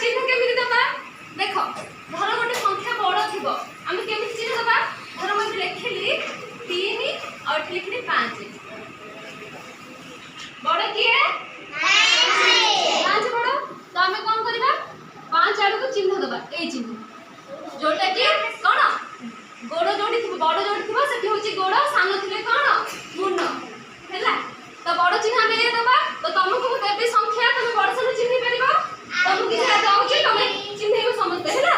चिन्ह केमिति दबा देखो धर गोटे संख्या बड़ थिबो हम केमिति चिन्ह दबा धर मैं लिखिली 3 और लिखिली 5 बड़ किए 5 बड़ तो हमें कौन करबा 5 आड़ को चिन्ह दबा ए चिन्ह जोटा कि कोन गोड़ जोड़ी थिबो बड़ जोड़ी थिबो सेठी होची गोड़ सानो थिले कोन मुंड हैला तो बड़ चिन्ह हमें ये दबा तो तुमको देबे संख्या तुम बड़ से चिन्ह परिबो तुमको किछ दउची तुम चिन्हइबो समझते हैला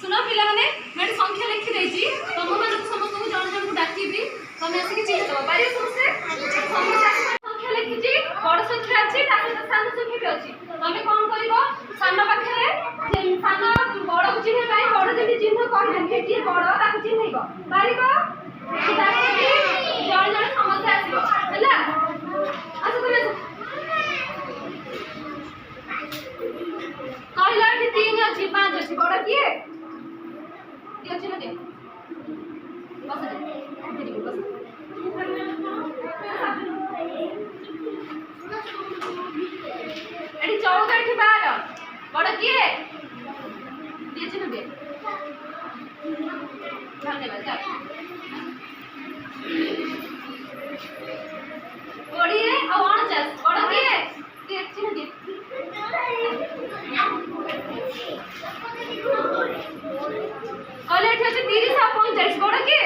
सुनो पिला माने मैं संख्या लिखि देजी तुम माने समस्त को जण जण को डाकीबी तमे आसी के चिन्ह दबा पारे समस्त संख्या लिखिजी बड़ संख्या अछि ताके सानो संख्या भी अछि तमे कोन करिवो सानो पाखरे सानो बड़ को चिन्ह पाई बड़ जति चिन्ह कहले कि बड़ ताके चिन्हइबो पारिबो डाकीबी जण जण समस्त आसीबो हैला आसो तमे कहला कि 3 अछि 5 अछि बड़ किए दियो चिन्ह दे बस दे बस एडी 14 एठी 12 बड़ किए दियो चिन्ह दे धन्यवाद जा कोड़िए और 49 बड़ किए दियो चिन्ह दे कहले एठी अछि 30 और 45 बड़ किए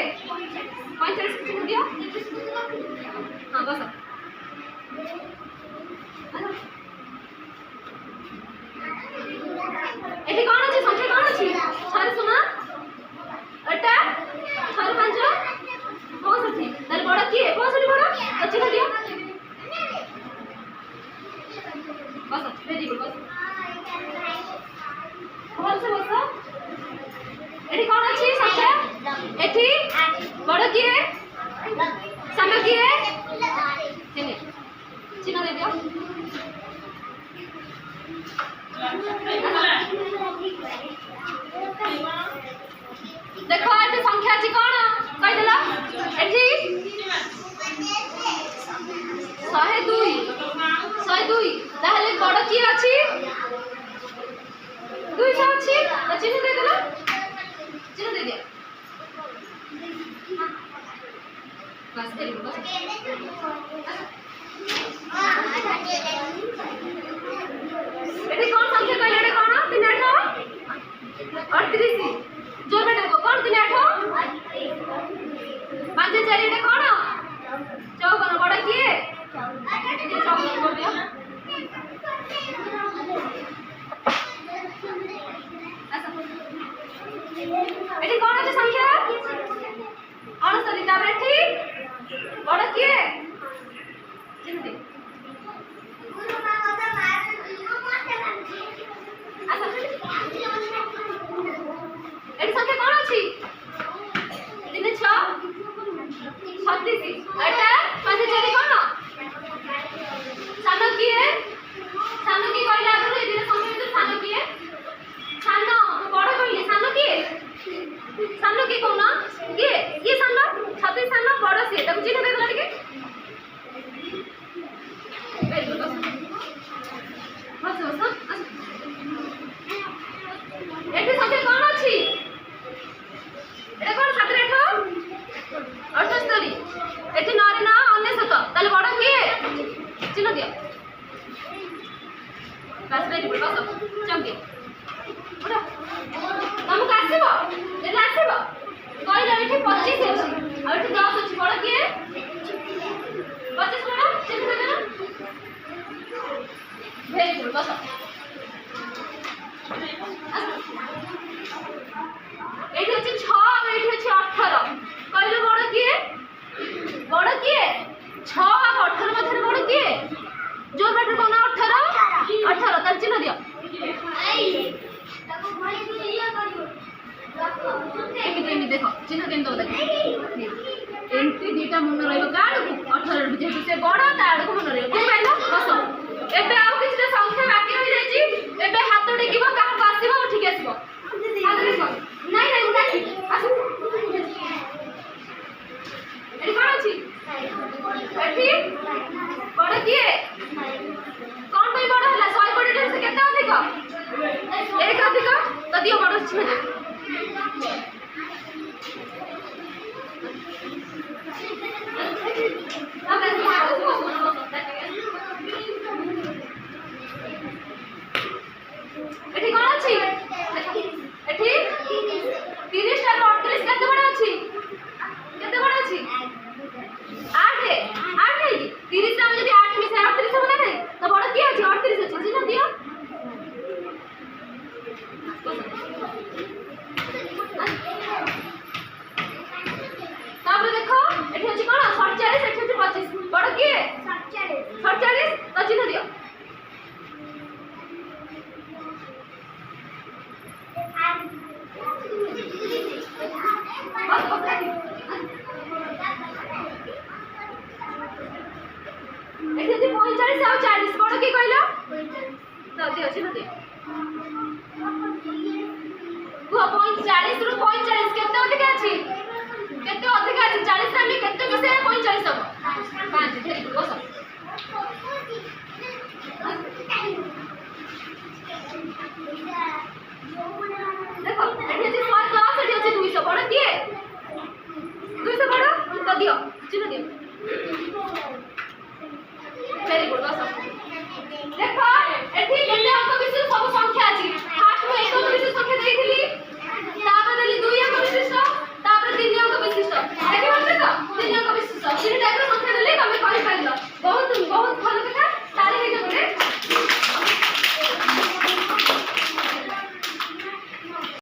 45 चिन्ह दियो हां बस एठी कोन अछि संख्या कोन अछि छार सुना एटा छार 5 65 ताले बड़ किए 65 बड़ तो चिन्ह दियो बस वेरी गुड बस कौन से बस एठी कोन अछि संख्या एठी बड़ किए सानो किए चिन्ह दे दियो देखो एठी संख्या अछि कोन कहि देला एठी 102 ताहले बड़ की अछि 200 अछि तो चिन्ह दे देला चिन्ह दे दिया बस तेरी बस एठी कोन संख्या कहले एठी कोन 3 38 जो बेटा को कोन 3 8 5 4 एठी कोन 54 बड़ किए 54 बोल दिया एठी कोन अछि संख्या 69 तापर एठी बड़ किए चिन्ह दे एठी संख्या कोन अछि 3 6 36 एटा 5 4 कोन सानो किए कहला आगु ए दिन संख्या में सानो किए सानो बड़ कहले सानो किए कोन ये सानो 36 सानो बड़ से तब चिन्ह दे देला ठीक वेरी गुड बस एठी संख्या कोन अछि एटा कोन 7 8 78 एठी 9 9 जेहेतु से बड़ ता आड़ को मन रहे बुझ पाइलो बस एबे आउ किछटा संख्या बाकी रहि जाई छी एबे हाथ टेकिबो काहा पासिबो उठिक आसीबो हाथ देखो नहीं नहीं उठा आसु एडी कोन अछि एठी बड़ किए कोन पई बड़ हला 100 कोटी से केते अधिक एक अधिक तो दियो बड़ अछि में एठी कोन अछि एठी 30 टा 38 केते बड़ अछि 8 है 30 टा जदी 8 में से 38 हो ना तो बड़ की अछि 38 अछि ना दियो तापर देखो एठी अछि कोन 47 एठी अछि 25 बड़ की 47 तो चिन्ह दियो एठी अछि 45 और 40 बड़ की कहलो तो दियो चिन्ह दियो वो 45 रु 45 केते अधिक अछि 40 में केते मिसे 45 हो 5 ठीक बस देखो एठी अछि 110 एठी अछि 200 बड़ किए 200 बड़ तो दियो चिन्ह दियो वेरी गुड बस देखो एठी